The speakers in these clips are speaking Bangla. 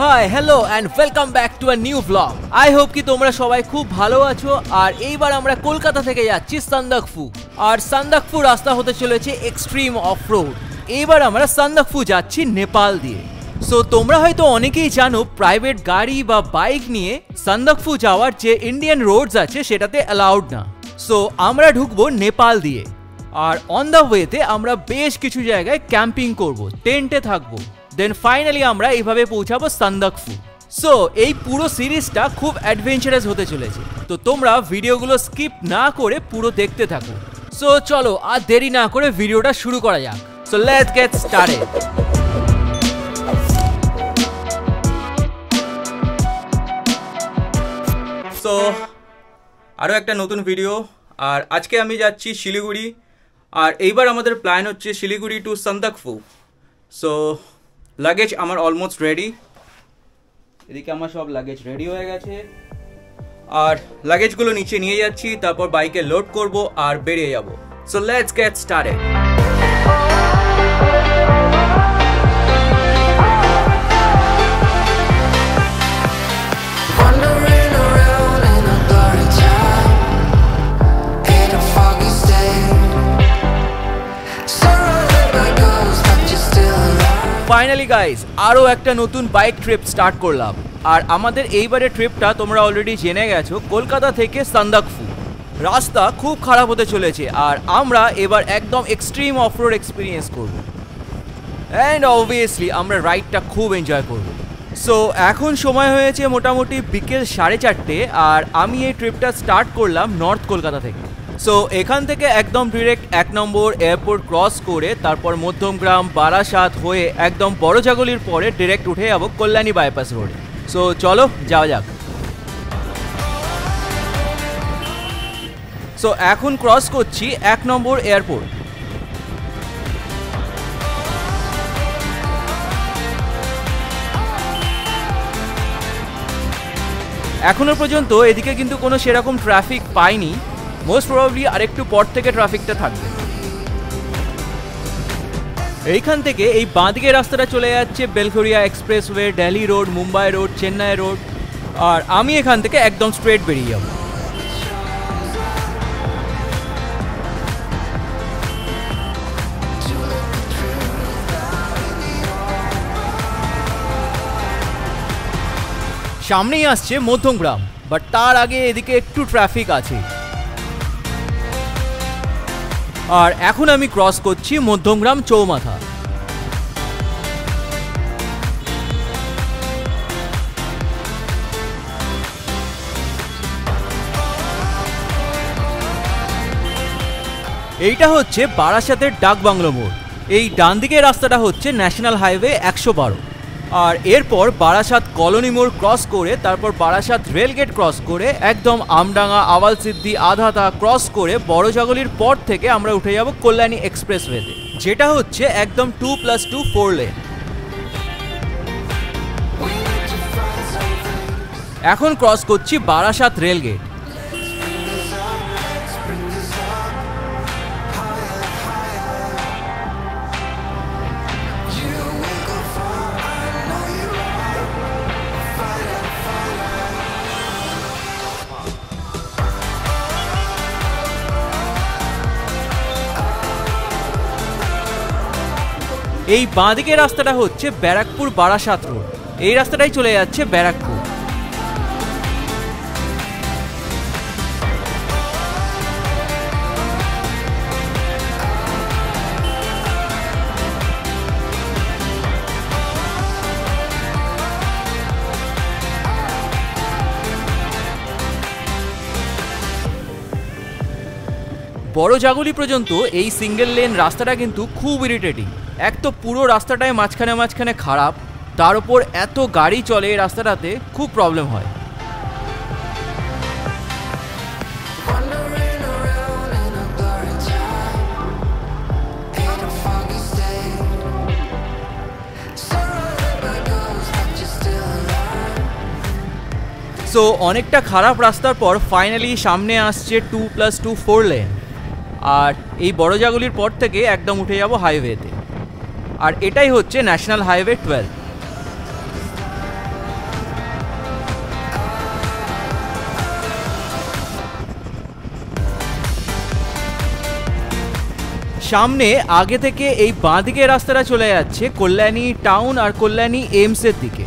Hi hello and welcome back to a new blog. I hope কি তোমরা সবাই খুব ভালো আছো। আর এইবার আমরা কলকাতা থেকে যাচ্ছি সান্দাকফু, আর সান্দাকফু রাস্তা হতে চলেছে এক্সট্রিম অফ রোড। এইবার আমরা সান্দাকফু যাচ্ছি নেপাল দিয়ে। সো তোমরা হয়তো অনেকেই জানো প্রাইভেট গাড়ি বা বাইক নিয়ে সান্দাকফু যাওয়ার যে ইন্ডিয়ান রোডস আছে সেটাতে অ্যালাউড না। সো আমরা ঢুকবো নেপাল দিয়ে, আর অন দ্য ওয়েতে আমরা বেশ কিছু জায়গায় ক্যাম্পিং করব, টেন্টে থাকবো। দেন ফাইনালি আমরা এইভাবে পৌঁছাবো সান্দাকফু। সো এই পুরো সিরিজটা খুব অ্যাডভেঞ্চারাস হতে চলেছে, তো তোমরা ভিডিওগুলো স্কিপ না করে পুরো দেখতে থাকো। সো চলো আর দেরি না করে ভিডিওটা শুরু করা যাক। So let's get started. So আরও একটা নতুন ভিডিও, আর আজকে আমি যাচ্ছি শিলিগুড়ি, আর এইবার আমাদের প্ল্যান হচ্ছে Siliguri to Sandakphu. So luggage আমার অলমোস্ট রেডি, এদিকে আমার সব লাগেজ রেডি হয়ে গেছে, আর লাগেজগুলো নিচে নিয়ে যাচ্ছি, তারপর বাইকে লোড করব আর বেরিয়ে যাব। So let's get started. Finally guys আরও একটা নতুন বাইক ট্রিপ স্টার্ট করলাম, আর আমাদের এইবারের ট্রিপটা তোমরা অলরেডি জেনে গেছো, কলকাতা থেকে সান্দাকফু। রাস্তা খুব খারাপ হতে চলেছে, আর আমরা এবার একদম এক্সট্রিম অফরোড এক্সপিরিয়েন্স করব, অ্যান্ড অবভিয়াসলি আমরা রাইডটা খুব এনজয় করব। সো এখন সময় হয়েছে মোটামুটি বিকেল 4:30, আর আমি এই ট্রিপটা স্টার্ট করলাম নর্থ কলকাতা থেকে। সো এখান থেকে একদম ডিরেক্ট 1 নম্বর এয়ারপোর্ট ক্রস করে তারপর মধ্যমগ্রাম বারাসাত হয়ে একদম বড়জাগলির পরে ডিরেক্ট উঠে যাবো কল্যাণী বাইপাস রোডে। সো চলো যাওয়া যাক। সো এখন ক্রস করছি 1 নম্বর এয়ারপোর্ট। এখনো পর্যন্ত এদিকে কিন্তু কোনো সেরকম ট্রাফিক পাইনি, মোস্ট প্রবাবলি আরেকটু পর থেকে ট্রাফিকটা থাকবে। এইখান থেকে এই বাঁদিকে রাস্তাটা চলে যাচ্ছে Belgharia expressway, Delhi road, Mumbai road, Chennai road, আর আমি এখান থেকে একদম স্ট্রেট বেরিয়ে যাব। সামনেই আসছে মধ্যমগ্রাম, বাট তার আগে এদিকে একটু ট্রাফিক আছে। আর এখন আমি ক্রস করছি মধ্যমগ্রাম চৌমাথা। এইটা হচ্ছে বারাসাতের ডাকবাংলো মোড়। এই ডান দিকের রাস্তাটা হচ্ছে ন্যাশনাল হাইওয়ে 112, আর এরপর বারাসাত কলোনি মোড় ক্রস করে তারপর বারাসাত রেলগেট ক্রস করে একদম আমডাঙ্গা, আওয়ালসিদ্ধি, আধাতা ক্রস করে বড়জাগলির পর থেকে আমরা উঠে যাব কল্যাণী এক্সপ্রেসওয়েতে, যেটা হচ্ছে একদম 2+2 4 লেন। এখন ক্রস করছি বারাসাত রেলগেট। এই বাঁদিকে রাস্তাটা হচ্ছে ব্যারাকপুর বারাসাত রোড, এই রাস্তাটাই চলে যাচ্ছে ব্যারাকপুর। বড়জাগলি পর্যন্ত এই সিঙ্গেল লেন রাস্তাটা কিন্তু খুব ইরিটেটিং। এক তো পুরো রাস্তাটায় মাঝখানে মাঝখানে খারাপ, তার উপর এত গাড়ি চলে এই রাস্তাটাতে, খুব প্রবলেম হয়। সো অনেকটা খারাপ রাস্তার পর ফাইনালি সামনে আসছে 2+2 4 লেন, আর এই বড়জাগলির পর থেকে একদম উঠে যাব হাইওয়েতে, আর এটাই হচ্ছে ন্যাশনাল হাইওয়ে 12। সামনে আগে থেকে এই বাঁ দিকে রাস্তাটা চলে যাচ্ছে কল্যাণী টাউন আর কল্যাণী এইমসের দিকে।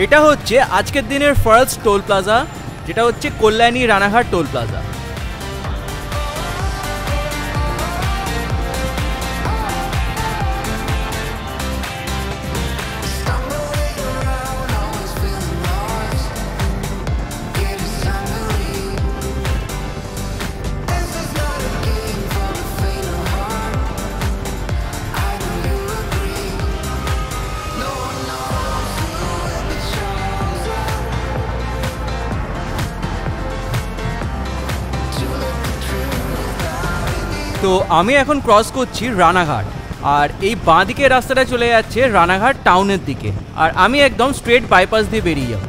এটা হচ্ছে আজকের দিনের ফার্স্ট টোল প্লাজা, যেটা হচ্ছে কল্যাণী রানাঘাট টোল প্লাজা। তো আমি এখন ক্রস করছি রানাঘাট, আর এই বাঁ দিকে রাস্তাটা চলে যাচ্ছে রানাঘাট টাউনের দিকে, আর আমি একদম স্ট্রেট বাইপাস দিয়ে বেরিয়ে যাব।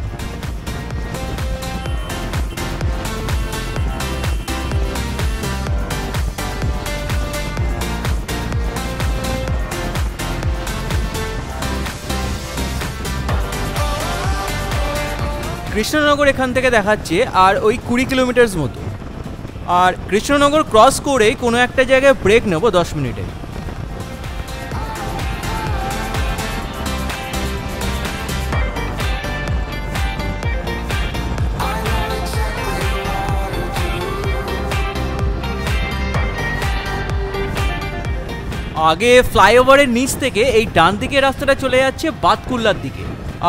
কৃষ্ণনগর এখান থেকে দেখাচ্ছে আর ওই 20 কিলোমিটার মতো, আর কৃষ্ণনগর ক্রস করেই কোনো একটা জায়গায় ব্রেক নেব 10 মিনিটে। আগে ফ্লাইওভারের নিচ থেকে এই ডান দিকে রাস্তাটা চলে যাচ্ছে বাতকুল্লার দিকে,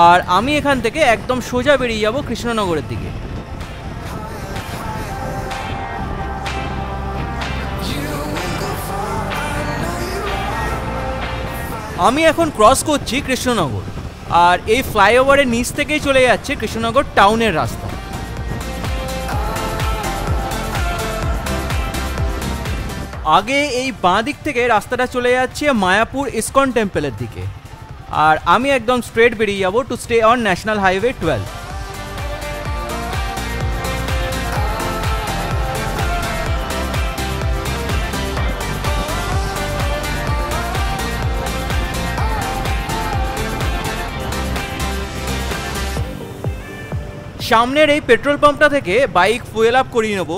আর আমি এখান থেকে একদম সোজা বেরিয়ে যাব কৃষ্ণনগরের দিকে। আমি এখন ক্রস করছি কৃষ্ণনগর, আর এই ফ্লাইওভারের নিচ থেকেই চলে যাচ্ছে কৃষ্ণনগর টাউনের রাস্তা। আগে এই বাঁ দিক থেকে রাস্তাটা চলে যাচ্ছে মায়াপুর ইসকন টেম্পলের দিকে, আর আমি একদম স্ট্রেট বেরিয়ে যাব to stay on national highway 12। সামনের এই পেট্রোল পাম্পটা থেকে বাইক ফুয়েল আপ করিয়ে নেব,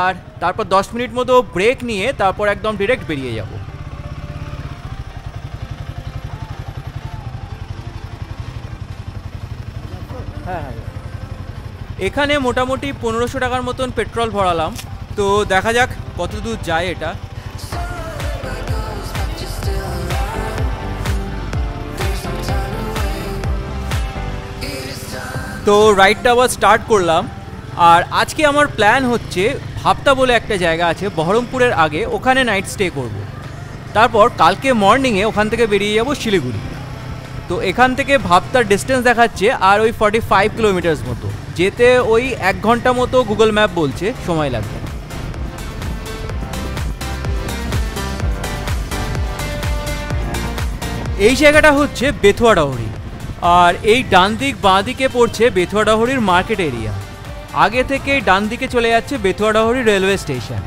আর তারপর 10 মিনিট মতো ব্রেক নিয়ে তারপর একদম ডিরেক্ট বেরিয়ে যাব। এখানে মোটামুটি 1500 টাকার মতন পেট্রোল ভরালাম, তো দেখা যাক কত দূর যায় এটা। তো রাইডটা আবার স্টার্ট করলাম, আর আজকে আমার প্ল্যান হচ্ছে ভাবতা বলে একটা জায়গা আছে বহরমপুরের আগে, ওখানে নাইট স্টে করব। তারপর কালকে মর্নিংয়ে ওখান থেকে বেরিয়ে যাব শিলিগুড়ি। তো এখান থেকে ভাবতার ডিস্টেন্স দেখাচ্ছে আর ওই 45 কিলোমিটার মতো, যেতে ওই 1 ঘন্টা মতো গুগল ম্যাপ বলছে সময় লাগবে। এই জায়গাটা হচ্ছে বেথুয়াডাহরি, আর এই ডান দিক বাঁ দিকে পড়ছে বেথুয়াডাহরির মার্কেট এরিয়া। আগে থেকে ডান দিকে চলে যাচ্ছে বেথুয়াডাহরি রেলওয়ে স্টেশন,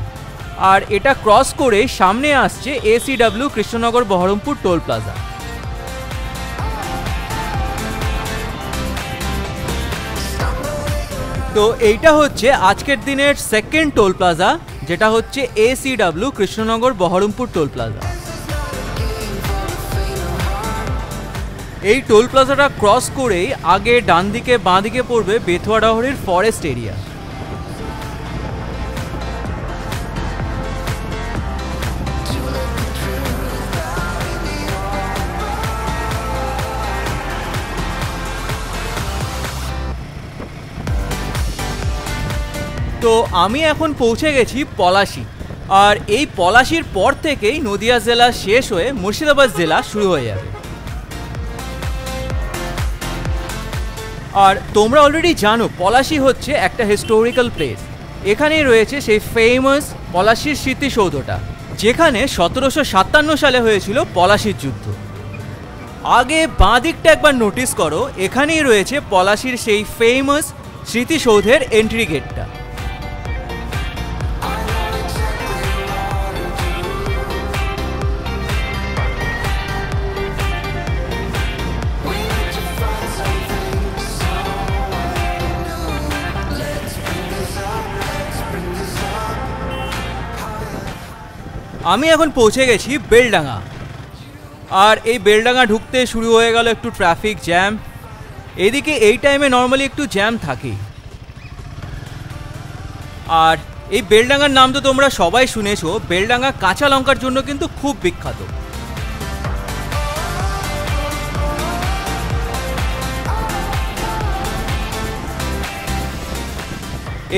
আর এটা ক্রস করে সামনে আসছে ACW Krishnanagar Baharampur toll plaza. তো এইটা হচ্ছে আজকের দিনের সেকেন্ড টোল প্লাজা, যেটা হচ্ছে ACW Krishnanagar Baharampur toll plaza. এই টোল প্লাজাটা ক্রস করেই আগে ডান দিকে বাঁ দিকে পড়বে বেথুয়াডাহরির ফরেস্ট এরিয়া। তো আমি এখন পৌঁছে গেছি পলাশী, আর এই পলাশীর পর থেকেই নদিয়া জেলা শেষ হয়ে মুর্শিদাবাদ জেলা শুরু হয়ে যাবে। আর তোমরা অলরেডি জানো পলাশী হচ্ছে একটা হিস্টোরিক্যাল প্লেস। এখানেই রয়েছে সেই ফেমাস পলাশীর স্মৃতিসৌধটা, যেখানে 1757 সালে হয়েছিল পলাশীর যুদ্ধ। আগে বাঁ দিকটা একবার নোটিস করো, এখানেই রয়েছে পলাশীর সেই ফেমাস স্মৃতিসৌধের এন্ট্রি গেটটা। আমি এখন পৌঁছে গেছি বেলডাঙ্গা, আর এই বেলডাঙ্গা ঢুকতে শুরু হয়ে গেল একটু ট্রাফিক জ্যাম। এদিকে এই টাইমে নর্মালি একটু জ্যাম থাকে। আর এই বেলডাঙ্গার নাম তো তোমরা সবাই শুনেছো, বেলডাঙ্গা কাঁচা লঙ্কার জন্য কিন্তু খুব বিখ্যাত।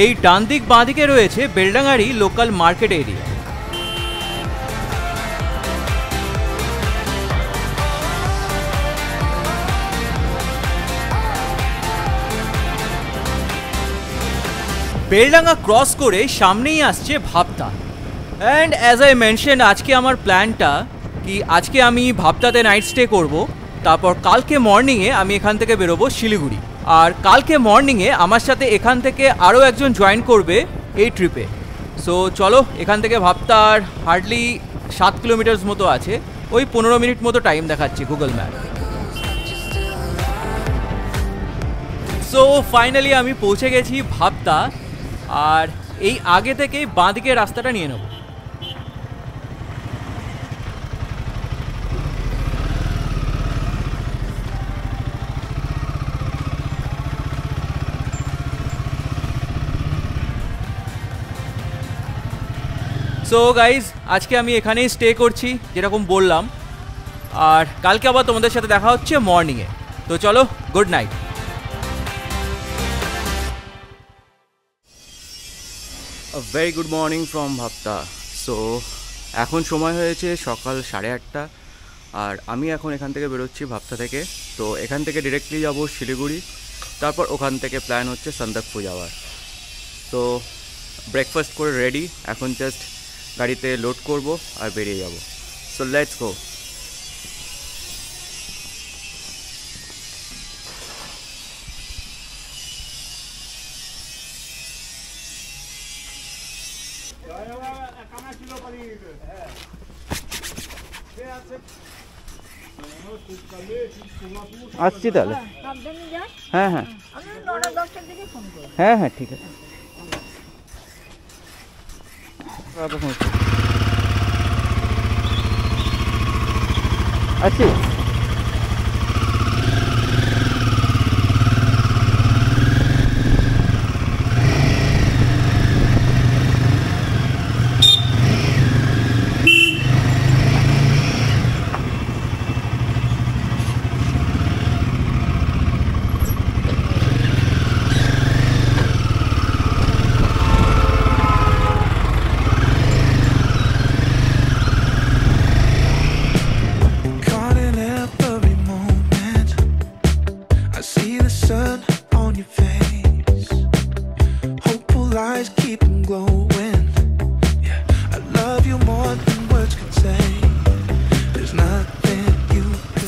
এই ডান দিক বাঁ দিকে রয়েছে বেলডাঙ্গারই local market area. Beldanga cross করে সামনেই আসছে ভাবতা। অ্যান্ড অ্যাজ আই মেনশন, আজকে আমার প্ল্যানটা কি, আজকে আমি ভাবতাতে নাইট স্টে করব, তারপর কালকে মর্নিংয়ে আমি এখান থেকে বেরোবো শিলিগুড়ি। আর কালকে মর্নিংয়ে আমার সাথে এখান থেকে আরও একজন জয়েন করবে এই ট্রিপে। সো চলো, এখান থেকে ভাবতার হার্ডলি 7 কিলোমিটার্স মতো আছে, ওই 15 মিনিট মতো টাইম দেখাচ্ছে গুগল ম্যাপ। সো ফাইনালি আমি পৌঁছে গেছি ভাবতা, আর এই আগে থেকেই বাঁ দিকে রাস্তাটা নিয়ে নেব। সো গাইজ, আজকে আমি এখানেই স্টে করছি যেরকম বললাম, আর কালকে আবার তোমাদের সাথে দেখা হচ্ছে মর্নিংয়ে। তো চলো, good night. Very good morning from ভাবতা। So এখন সময় হয়েছে সকাল 8:30, আর আমি এখন এখান থেকে বেরোচ্ছি ভাবতা থেকে। তো এখান থেকে ডিরেক্টলি যাব শিলিগুড়ি, তারপর ওখান থেকে প্ল্যান হচ্ছে সান্দাকফু যাওয়ার। তো ব্রেকফাস্ট করে রেডি, এখন জাস্ট গাড়িতে লোড করব আর বেরিয়ে যাব। So let's go. আসছি তাহলে। হ্যাঁ হ্যাঁ হ্যাঁ হ্যাঁ, ঠিক আছে। আচ্ছা,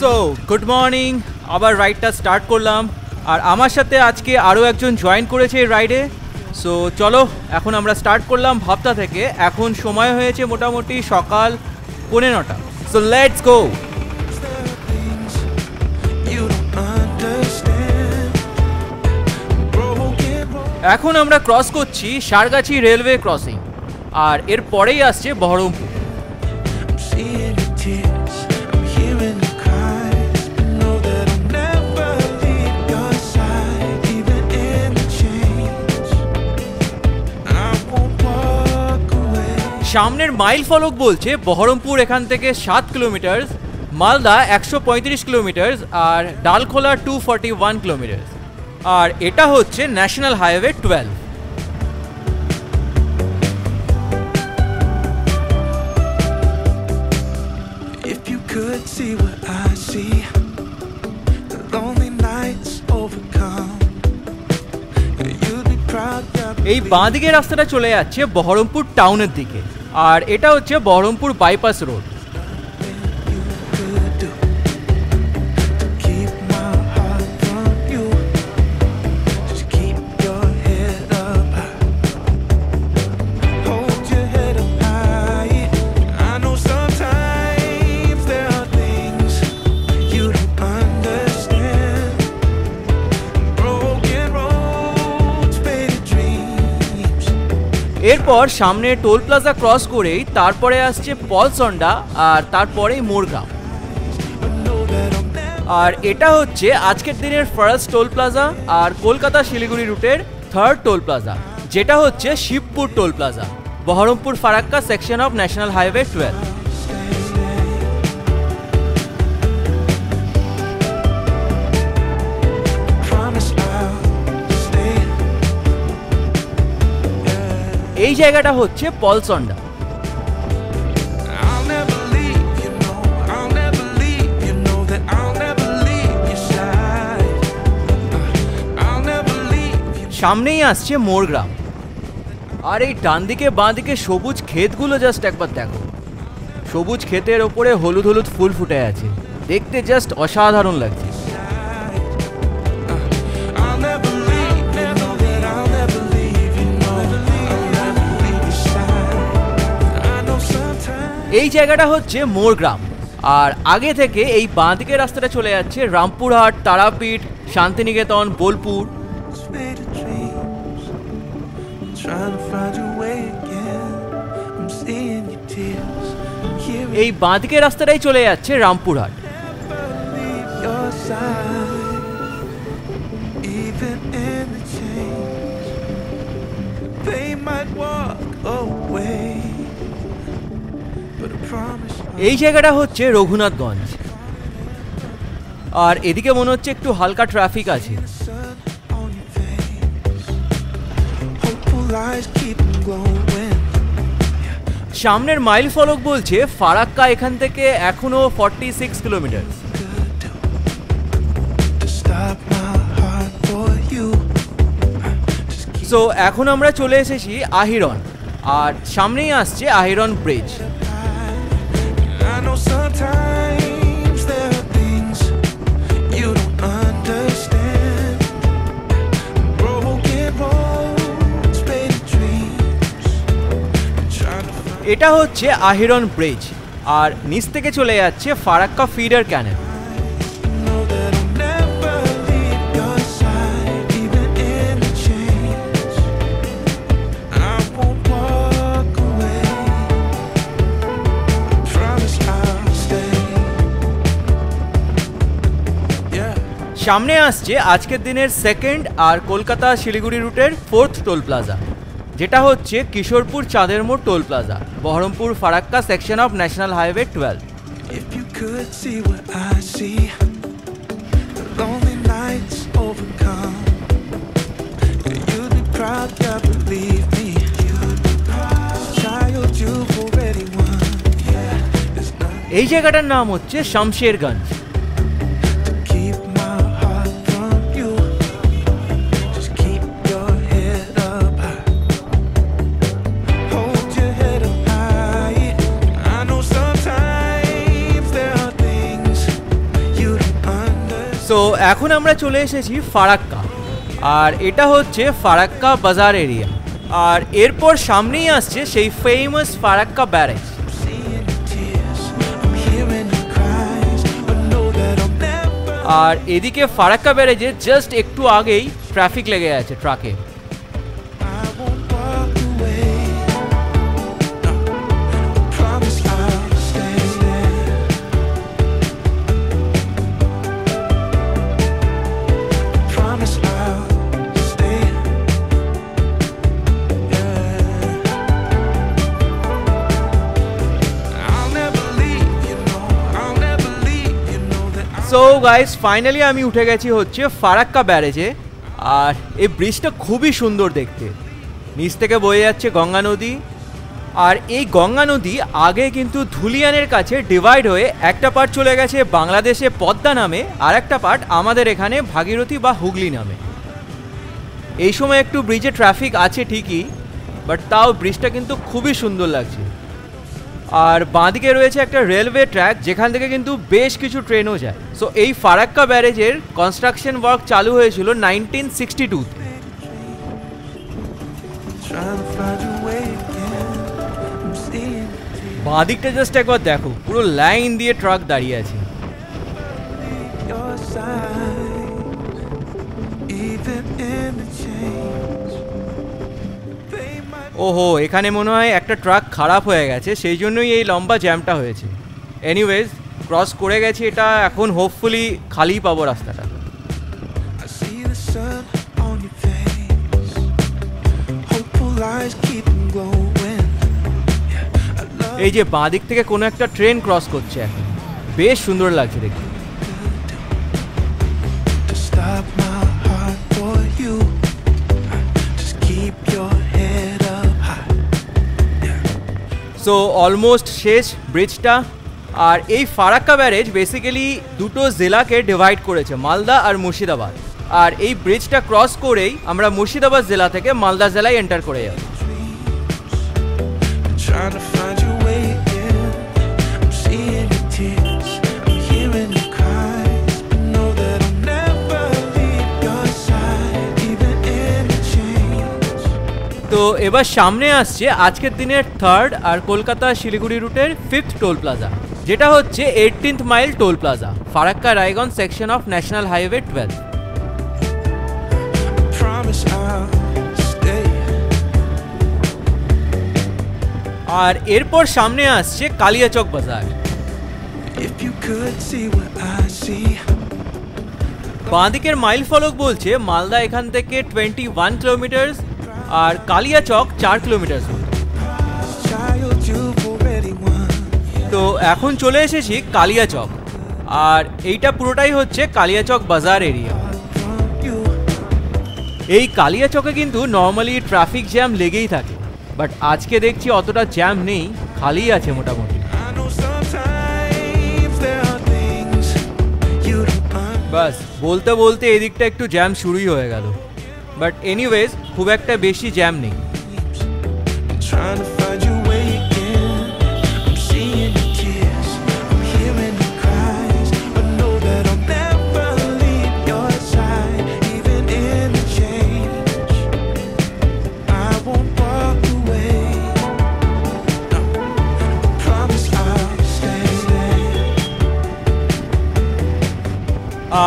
সো গুড মর্নিং, আবার রাইডটা স্টার্ট করলাম, আর আমার সাথে আজকে আরও একজন জয়েন করেছে এই রাইডে। সো চলো, এখন আমরা স্টার্ট করলাম ভাবতা থেকে। এখন সময় হয়েছে মোটামুটি সকাল 9:15। So let's go. এখন আমরা ক্রস করছি সারগাছি রেলওয়ে ক্রসিং, আর এর পরেই আসছে বহরমপুর। সামনের মাইল ফলক বলছে বহরমপুর এখান থেকে 7 কিলোমিটার, মালদা 135 কিলোমিটার, আর ডালখোলা 241 কিলোমিটার, আর এটা হচ্ছে ন্যাশনাল হাইওয়ে 12। এই বাঁ দিকে রাস্তাটা চলে যাচ্ছে বহরমপুর টাউনের দিকে, আর এটা হচ্ছে বহরমপুর বাইপাস রোড। এর এরপর সামনে টোল প্লাজা ক্রস করেই তারপরে আসছে পলসন্ডা আর তারপরেই মোরগ্রাম। আর এটা হচ্ছে আজকের দিনের ফার্স্ট টোল প্লাজা আর কলকাতা শিলিগুড়ি রুটের থার্ড টোল প্লাজা, যেটা হচ্ছে Shibpur toll plaza, Baharampur Farakka section of national highway 12। এই জায়গাটা হচ্ছে পলসন্ডা। সামনেই আসছে মোরগ্রাম। আর এই ডান দিকে বাঁ দিকে সবুজ ক্ষেতগুলো জাস্ট একবার দেখো, সবুজ ক্ষেতের ওপরে হলুদ হলুদ ফুল ফুটে আছে, দেখতে জাস্ট অসাধারণ লাগছে। এই জায়গাটা হচ্ছে মোরগ্রাম। আর আগে থেকে এই বাঁ দিকের রাস্তাটা চলে যাচ্ছে রামপুরহাট, তারাপীঠ, শান্তিনিকেতন, বোলপুর। এই বাঁ দিকের রাস্তাটাই চলে যাচ্ছে রামপুরহাট। এই জায়গাটা হচ্ছে রঘুনাথগঞ্জ। আর এদিকে মনে হচ্ছে একটু হালকা ট্রাফিক আছে। সামনের মাইল ফলক বলছে ফারাক্কা এখান থেকে এখনো 46 কিলোমিটার। সো এখন আমরা চলে এসেছি আহিরন, আর সামনেই আসছে আহিরন ব্রিজ। এটা হচ্ছে আহিরন ব্রিজ, আর নিচ থেকে চলে যাচ্ছে ফারাক্কা ফিডার ক্যানেল। সামনে আসছে আজকের দিনের সেকেন্ড আর কলকাতা শিলিগুড়ি রুটের ফোর্থ টোল প্লাজা, যেটা হচ্ছে কিশোরপুর চাঁদের মোড় toll plaza, Baharampur Farakka section of national highway 12। এই জায়গাটার নাম হচ্ছে শামশেরগঞ্জ। তো এখন আমরা চলে এসেছি ফারাক্কা, আর এটা হচ্ছে ফারাক্কা বাজার এরিয়া। আর এরপর সামনেই আসছে সেই ফেমাস ফারাক্কা ব্যারেজ। আর এদিকে ফারাক্কা ব্যারেজে জাস্ট একটু আগেই ট্রাফিক লেগে আছে ট্রাকে। সো গাইস, ফাইনালি আমি উঠে গেছি হচ্ছে ফারাক্কা ব্যারেজে। আর এই ব্রিজটা খুবই সুন্দর দেখতে, নিচ থেকে বয়ে যাচ্ছে গঙ্গা নদী। আর এই গঙ্গা নদী আগে কিন্তু ধুলিয়ানের কাছে ডিভাইড হয়ে একটা পার্ট চলে গেছে বাংলাদেশে পদ্মা নামে, আর একটা পার্ট আমাদের এখানে ভাগীরথী বা হুগলি নামে। এই সময় একটু ব্রিজে ট্রাফিক আছে ঠিকই, বাট তাও ব্রিজটা কিন্তু খুবই সুন্দর লাগছে। আর বাঁদিকে রয়েছে একটা রেলওয়ে ট্র্যাক, যেখান থেকে কিন্তু বেশ কিছু ট্রেনও যায়। সো এই ফারাক্কা ব্যারেজের কনস্ট্রাকশন ওয়ার্ক চালু হয়েছিল 1962। বাঁদিকটা জাস্ট একবার দেখো, পুরো লাইন দিয়ে ট্রাক দাঁড়িয়ে আছে। ও ওহো, এখানে মনে হয় একটা ট্রাক খারাপ হয়ে গেছে, সেই জন্যই এই লম্বা জ্যামটা হয়েছে। এনিওয়েজ, ক্রস করে গেছি, এটা এখন হোপফুলি খালি পাবো রাস্তাটা। এই যে বাঁ দিক থেকে কোনো একটা ট্রেন ক্রস করছে এখন, বেশ সুন্দর লাগছে দেখতে। সো অলমোস্ট শেষ ব্রিজটা। আর এই ফারাক্কা ব্যারেজ বেসিক্যালি দুটো জেলাকে ডিভাইড করেছে, মালদা আর মুর্শিদাবাদ। আর এই ব্রিজটা ক্রস করেই আমরা মুর্শিদাবাদ জেলা থেকে মালদা জেলায় এন্টার করে যাব। তো এবার সামনে আসছে আজকের দিনের থার্ড আর কলকাতা শিলিগুড়ি রুটের 5th টোল প্লাজা, যেটা হচ্ছে 18th mile toll plaza, Farakka Raiganj section of national highway 12। আর এরপর সামনে আসছে কালিয়াচক বাজার। বাঁদিকের মাইল ফলক বলছে মালদা এখান থেকে 21 কিলোমিটার আর কালিয়াচক 4 কিলোমিটার। তো এখন চলে এসেছি কালিয়াচক, আর এইটা পুরোটাই হচ্ছে কালিয়াচক বাজার এরিয়া। এই কালিয়াচকে কিন্তু নর্মালি ট্রাফিক জ্যাম লেগেই থাকে, বাট আজকে দেখছি অতটা জ্যাম নেই, খালি আছে মোটামুটি। বাস বলতে বলতে এদিকটা একটু জ্যাম শুরুই হয়ে গেল, বাট এনিওয়েজ খুব একটা বেশি জ্যাম নেই।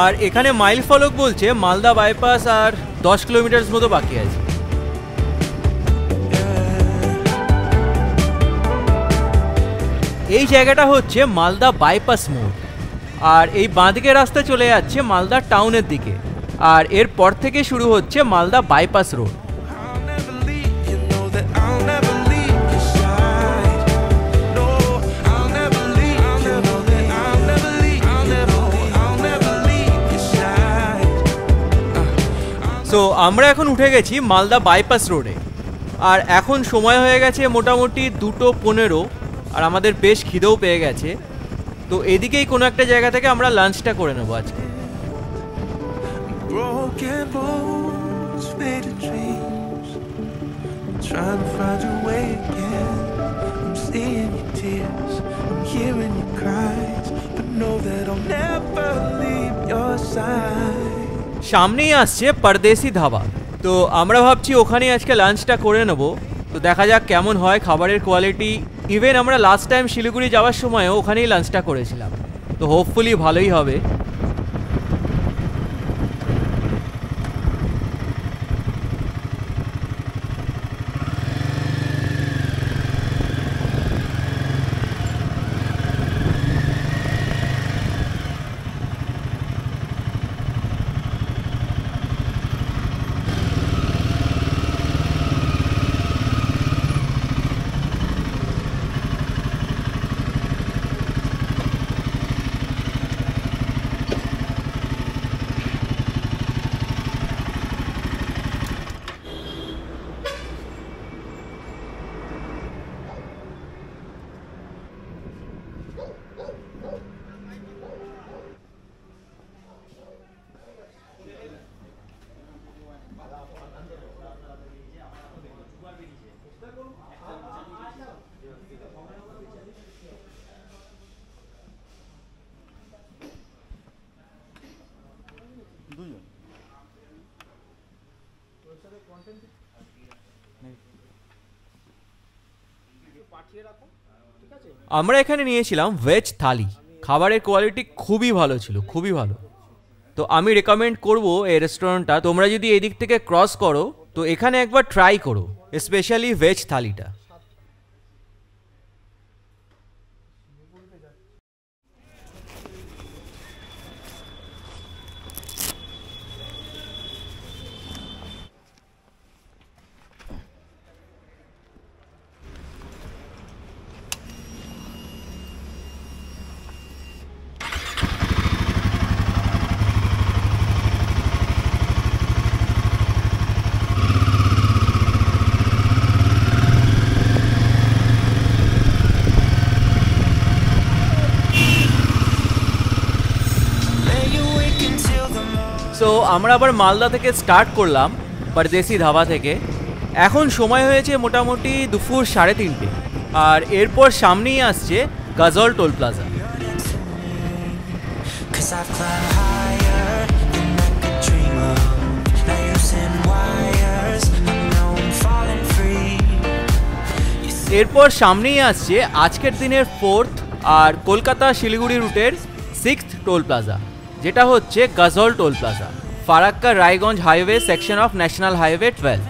আর এখানে মাইল ফলক বলছে মালদা বাইপাস আর 10 কিলোমিটার মতো বাকি আছে। এই জায়গাটা হচ্ছে মালদা বাইপাস মোড়, আর এই বাঁদিকে রাস্তা চলে যাচ্ছে মালদা টাউনের দিকে, আর এরপর থেকে শুরু হচ্ছে মালদা বাইপাস রোড। তো আমরা এখন উঠে গেছি মালদা বাইপাস রোডে, আর এখন সময় হয়ে গেছে মোটামুটি 2:15, আর আমাদের বেশ খিদেও পেয়ে গেছে। তো এদিকেই কোনো একটা জায়গা থেকে আমরা লাঞ্চটা করে নেবো আজকে। সামনেই আসছে পরদেশি ধাবা, তো আমরা ভাবছি ওখানেই আজকে লাঞ্চটা করে নেব। তো দেখা যাক কেমন হয় খাবারের কোয়ালিটি। ইভেন আমরা লাস্ট টাইম শিলিগুড়ি যাওয়ার সময়ও ওখানেই লাঞ্চটা করেছিলাম, তো হোপফুলি ভালোই হবে। আমরা এখানে নিয়েছিলাম ভেজ থালি, খাবারের কোয়ালিটি খুবই ভালো ছিল, খুবই ভালো। তো আমি রেকমেন্ড করব এই রেস্টুরেন্টটা। তোমরা যদি এই দিক থেকে ক্রস করো তো এখানে একবার ট্রাই করো, স্পেশালি ভেজ থালিটা। সো আমরা আবার মালদা থেকে স্টার্ট করলাম, পরদেশি ধাবা থেকে। এখন সময় হয়েছে মোটামুটি দুপুর 3:30, আর এরপর সামনেই আসছে গাজল টোল প্লাজা। এরপর সামনেই আসছে আজকের দিনের 4th আর কলকাতা শিলিগুড়ি রুটের 6th টোল প্লাজা, যেটা হচ্ছে Gazole toll plaza, Farakka Raiganj highway section of national highway 12।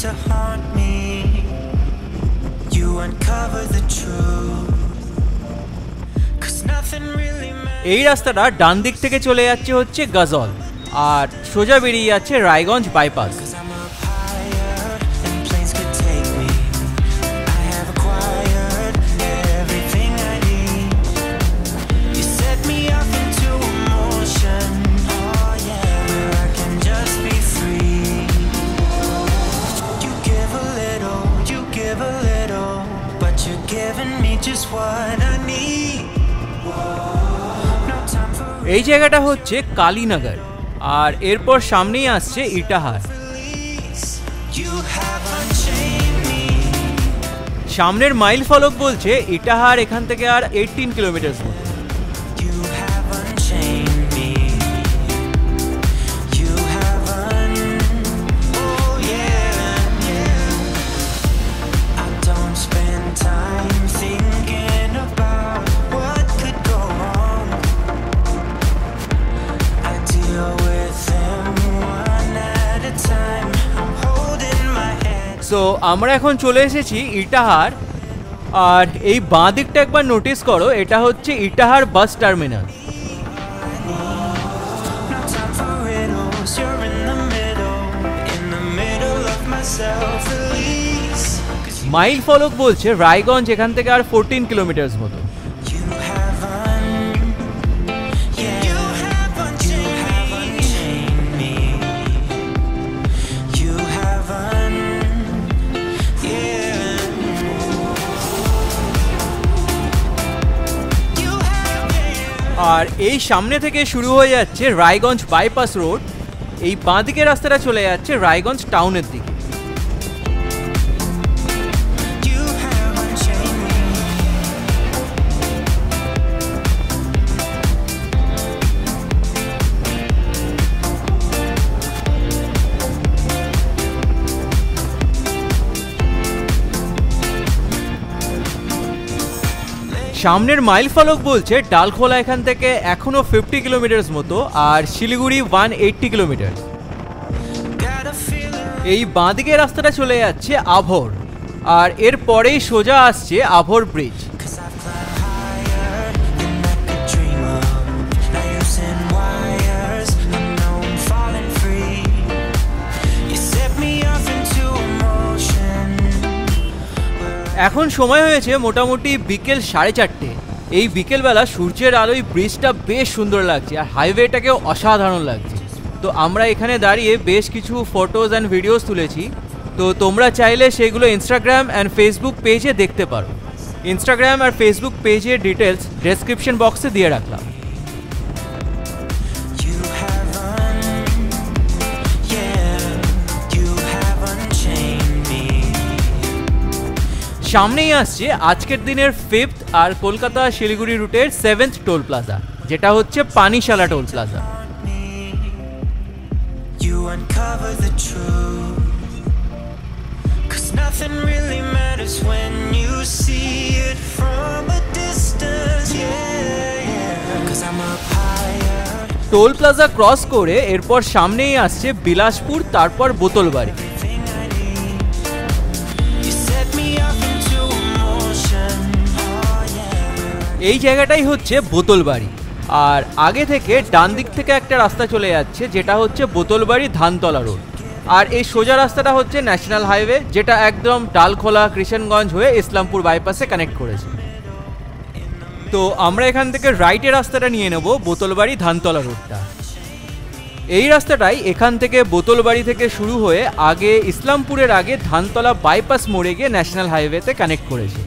To haunt me, you uncover the truth, 'cause nothing really matters. এই রাস্তাটা ডান দিক থেকে চলে যাচ্ছে হচ্ছে গাজল, আর সোজা বেরিয়ে যাচ্ছে রায়গঞ্জ বাইপাস। এই জায়গাটা হচ্ছে কালীনগর, আর এরপর সামনেই আসছে ইটাহার। সামনের মাইল ফলক বলছে ইটাহার এখান থেকে আর 18 কিলোমিটার মতো। সো আমরা এখন চলে এসেছি ইটাহার, আর এই বাঁ দিকটা একবার নোটিস করো, এটা হচ্ছে ইটাহার বাস টার্মিনাল। মাইল ফলক বলছে রায়গঞ্জ এখান থেকে আর 14 কিলোমিটার মতো। আর এই সামনে থেকে শুরু হয়ে যাচ্ছে রায়গঞ্জ বাইপাস রোড, এই বাঁ দিকের রাস্তাটা চলে যাচ্ছে রায়গঞ্জ টাউনের দিকে। সামনের মাইল ফলক বলছে ডালখোলা এখান থেকে এখনো 50 কিলোমিটার মতো, আর শিলিগুড়ি 180 কিলোমিটার। এই বাঁদিকে রাস্তাটা চলে যাচ্ছে আভর, আর এর পরেই সোজা আসছে আভর ব্রিজ। এখন সময় হয়েছে মোটামুটি বিকেল 4:30। এই বিকেলবেলা সূর্যের আলোয় ব্রিজটা বেশ সুন্দর লাগছে, আর হাইওয়েটাকেও অসাধারণ লাগছে। তো আমরা এখানে দাঁড়িয়ে বেশ কিছু ফটোজ অ্যান্ড ভিডিওস তুলেছি, তো তোমরা চাইলে সেগুলো ইনস্টাগ্রাম অ্যান্ড ফেসবুক পেজে দেখতে পারো। ইনস্টাগ্রাম আর ফেসবুক পেজের ডিটেলস ডেসক্রিপশন বক্সে দিয়ে রাখলাম। You have unchained me. সামনেই আসছে আজকের দিনের 5th আর কলকাতা শিলিগুড়ি রুটের 7th টোল প্লাজা, যেটা হচ্ছে Panishala toll plaza. You uncover the truth, 'cause nothing really matters when you see it from a distance. Yeah, 'cause I'm up higher. Toll plaza cross করে এরপর সামনেই আসছে বিলাসপুর, তারপর বোতলবাড়ি। Everything I need. You set me up into motion. Oh yeah. এই জায়গাটাই হচ্ছে বোতলবাড়ি, আর আগে থেকে ডান দিক থেকে একটা রাস্তা চলে যাচ্ছে যেটা হচ্ছে বোতলবাড়ি ধানতলা রোড, আর এই সোজা রাস্তাটা হচ্ছে ন্যাশনাল হাইওয়ে, যেটা একদম ডালখোলা কৃষ্ণগঞ্জ হয়ে ইসলামপুর বাইপাসে কানেক্ট করেছে। তো আমরা এখান থেকে রাইটের রাস্তাটা নিয়ে নেব বোতলবাড়ি ধানতলা রোডটা। এই রাস্তাটাই এখান থেকে বোতলবাড়ি থেকে শুরু হয়ে আগে ইসলামপুরের আগে ধানতলা বাইপাস মোড়ে গিয়ে ন্যাশনাল হাইওয়েতে কানেক্ট করেছে,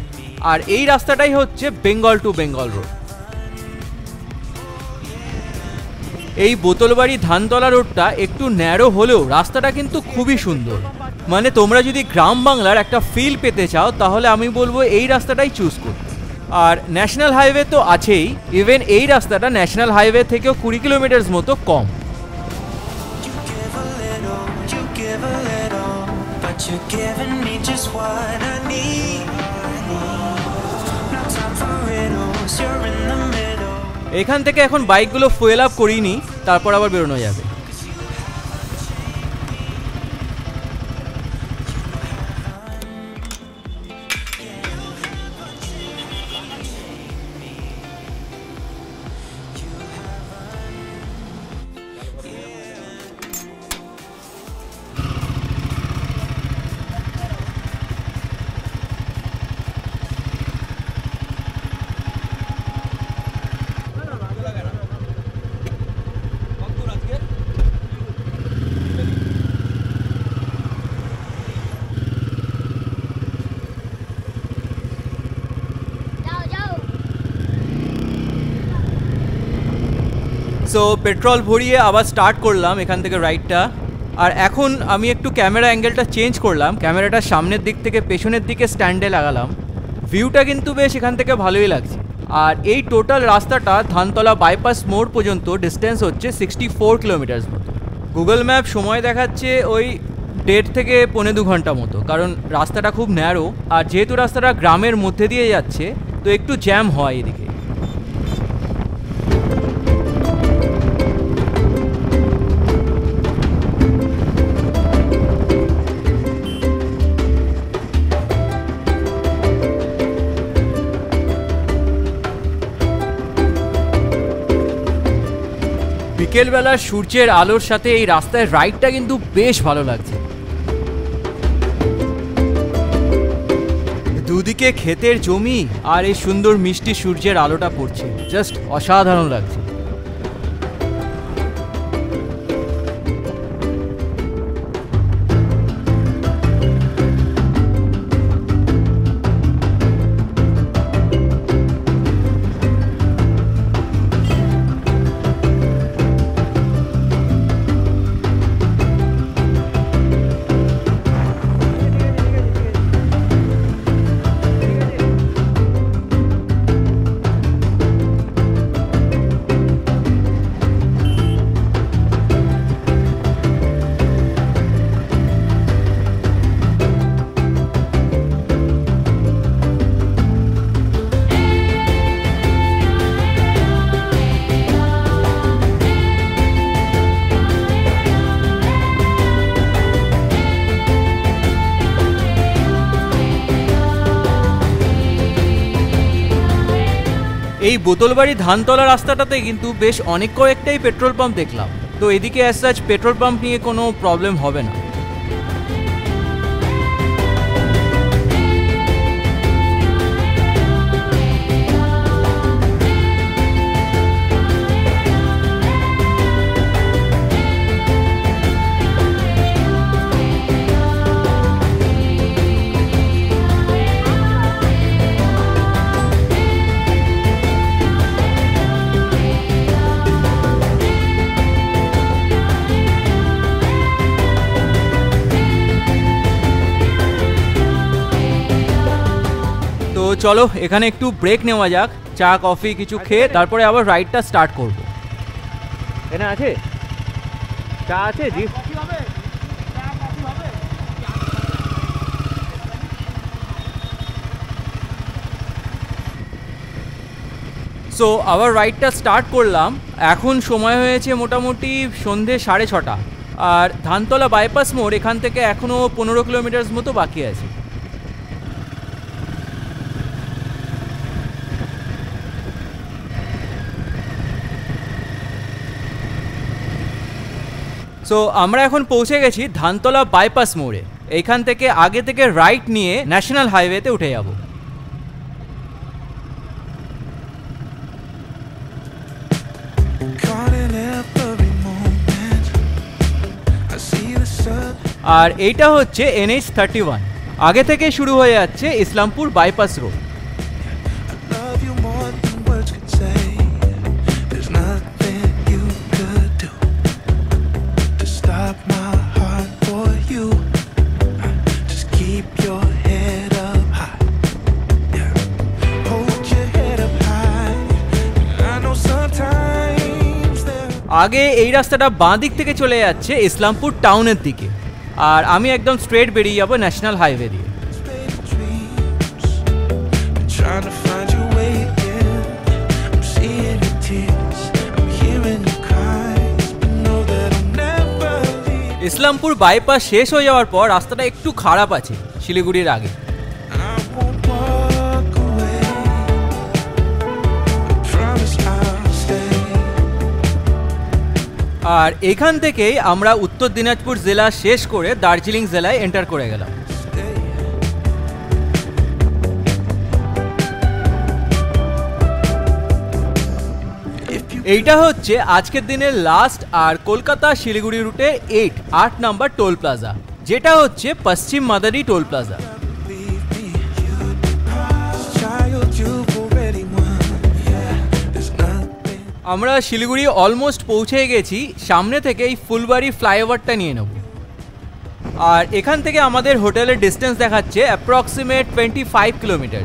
আর এই রাস্তাটাই হচ্ছে বেঙ্গল টু বেঙ্গল রোড। এই বোতলবাড়ি ধানতলা রোডটা একটু ন্যারো হলেও রাস্তাটা কিন্তু খুবই সুন্দর। মানে তোমরা যদি গ্রাম বাংলার একটা ফিল পেতে চাও তাহলে আমি বলবো এই রাস্তাটাই চুজ করতে। আর ন্যাশনাল হাইওয়ে তো আছেই, ইভেন এই রাস্তাটা ন্যাশনাল হাইওয়ে থেকেও 20 কিলোমিটার মতো কম। You give a little, but you're giving me just what I need. No time for riddles, you're in the middle. এখান থেকে এখন বাইকগুলো ফুয়েল আপ করিনি, তারপর আবার বেরোনো যাবে। সো পেট্রোল ভরিয়ে আবার স্টার্ট করলাম এখান থেকে রাইডটা। আর এখন আমি একটু ক্যামেরা অ্যাঙ্গেলটা চেঞ্জ করলাম, ক্যামেরাটা সামনের দিক থেকে পেছনের দিকে স্ট্যান্ডে লাগালাম। ভিউটা কিন্তু বেশ এখান থেকে ভালোই লাগছে। আর এই টোটাল রাস্তাটা ধানতলা বাইপাস মোড় পর্যন্ত ডিস্টেন্স হচ্ছে 64 কিলোমিটার মতো। গুগল ম্যাপ সময় দেখাচ্ছে ওই 1.5 থেকে 2.25 ঘন্টা মতো, কারণ রাস্তাটা খুব ন্যারো, আর যেহেতু রাস্তাটা গ্রামের মধ্যে দিয়ে যাচ্ছে তো একটু জ্যাম হয় এদিকে। বিকেলবেলা সূর্যের আলোর সাথে এই রাস্তায় রাইডটা কিন্তু বেশ ভালো লাগছে। দুদিকে ক্ষেতের জমি আর এই সুন্দর মিষ্টি সূর্যের আলোটা পড়ছে, জাস্ট অসাধারণ লাগছে। এই বোতলবাড়ি ধানতলা রাস্তাটাতে কিন্তু বেশ অনেক কয়েকটাই পেট্রোল পাম্প দেখলাম, তো এদিকে অ্যাজ সাচ পেট্রোল পাম্প নিয়ে কোনো প্রবলেম হবে না। চলো এখানে একটু ব্রেক নেওয়া যাক, চা কফি কিছু খেয়ে তারপরে আবার রাইডটা স্টার্ট করব। এখানে আছে চা আছে জি? সো আবার রাইডটা স্টার্ট করলাম। এখন সময় হয়েছে মোটামুটি সন্ধে 6:30, আর ধানতলা বাইপাস মোড় এখান থেকে এখনও 15 কিলোমিটার মতো বাকি আছে। সো আমরা এখন পৌঁছে গেছি ধানতলা বাইপাস মোড়ে। এইখান থেকে আগে থেকে রাইট নিয়ে ন্যাশনাল হাইওয়েতে উঠে যাব। আর এইটা হচ্ছে NH31, আগে থেকে শুরু হয়ে যাচ্ছে ইসলামপুর বাইপাস রোড। আগে এই রাস্তাটা বাঁ দিক থেকে চলে যাচ্ছে ইসলামপুর টাউনের দিকে, আর আমি একদম স্ট্রেট বেরিয়ে যাবো ন্যাশনাল হাইওয়ে দিয়ে। ইসলামপুর বাইপাস শেষ হয়ে যাওয়ার পর রাস্তাটা একটু খারাপ আছে শিলিগুড়ির আগে। আর এখান থেকেই আমরা উত্তর দিনাজপুর জেলা শেষ করে দার্জিলিং জেলায় এন্টার করে গেলাম। এইটা হচ্ছে আজকের দিনের লাস্ট আর কলকাতা শিলিগুড়ি রুটে 8 নাম্বার টোল প্লাজা, যেটা হচ্ছে পশ্চিম মাদারি টোল প্লাজা। আমরা শিলিগুড়ি অলমোস্ট পৌঁছে গেছি। সামনে থেকে এই ফুলবাড়ি ফ্লাইওভারটা নিয়ে নেব। আর এখান থেকে আমাদের হোটেলের ডিস্টেন্স দেখাচ্ছে অ্যাপ্রক্সিমেট 25 কিলোমিটার,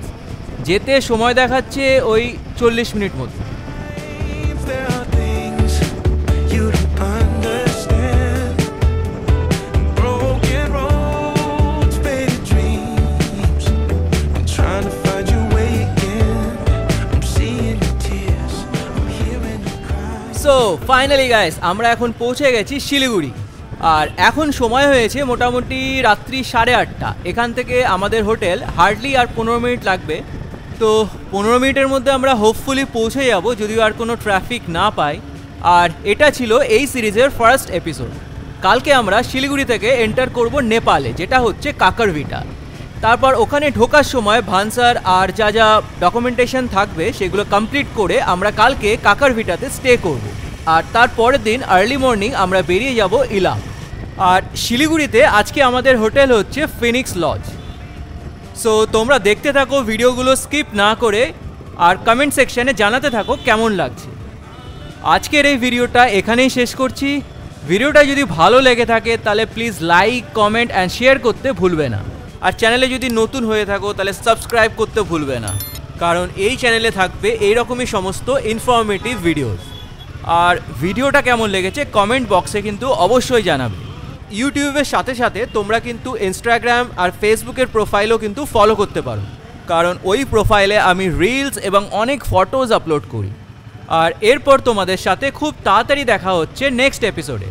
যেতে সময় দেখাচ্ছে ওই 40 মিনিট মতো। সো ফাইনালি গাইস, আমরা এখন পৌঁছে গেছি শিলিগুড়ি। আর এখন সময় হয়েছে মোটামুটি রাত্রি 8:30। এখান থেকে আমাদের হোটেল হার্ডলি আর 15 মিনিট লাগবে। তো 15 মিনিটের মধ্যে আমরা হোপফুলি পৌঁছে যাব, যদিও আর কোনো ট্রাফিক না পাই। আর এটা ছিল এই সিরিজের ফার্স্ট এপিসোড। কালকে আমরা শিলিগুড়ি থেকে এন্টার করব নেপালে, যেটা হচ্ছে কাকারভিটা। তারপর ওখানে ঢোকার সময় ভানসার আর যা যা ডকুমেন্টেশন থাকবে সেগুলো কমপ্লিট করে আমরা কালকে কাকারভিটাতে স্টে করব। আর তারপরের দিন আর্লি মর্নিং আমরা বেরিয়ে যাব ইলাম। আর শিলিগুড়িতে আজকে আমাদের হোটেল হচ্ছে ফিনিক্স লজ। সো তোমরা দেখতে থাকো ভিডিওগুলো স্কিপ না করে, আর কমেন্ট সেকশানে জানাতে থাকো কেমন লাগছে। আজকের এই ভিডিওটা এখানেই শেষ করছি। ভিডিওটা যদি ভালো লেগে থাকে তাহলে please like, comment and share করতে ভুলবে না। আর চ্যানেলে যদি নতুন হয়ে থাকো তাহলে সাবস্ক্রাইব করতে ভুলবে না, কারণ এই চ্যানেলে থাকবে এইরকমই সমস্ত ইনফরমেটিভ ভিডিওস। আর ভিডিওটা কেমন লেগেছে কমেন্ট বক্সে কিন্তু অবশ্যই জানাবে। ইউটিউবের সাথে সাথে তোমরা কিন্তু ইনস্টাগ্রাম আর ফেসবুকের প্রোফাইলও কিন্তু ফলো করতে পারো, কারণ ওই প্রোফাইলে আমি রিলস এবং অনেক ফটোজ আপলোড করি। আর এরপর তোমাদের সাথে খুব তাড়াতাড়ি দেখা হচ্ছে নেক্সট এপিসোডে।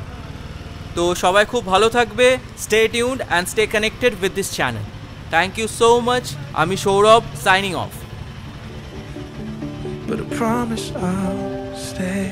তো সবাই খুব ভালো থাকবে। Stay tuned and stay connected with this channel. Thank you so much. আমি Sourav, signing off. But I promise I'll stay.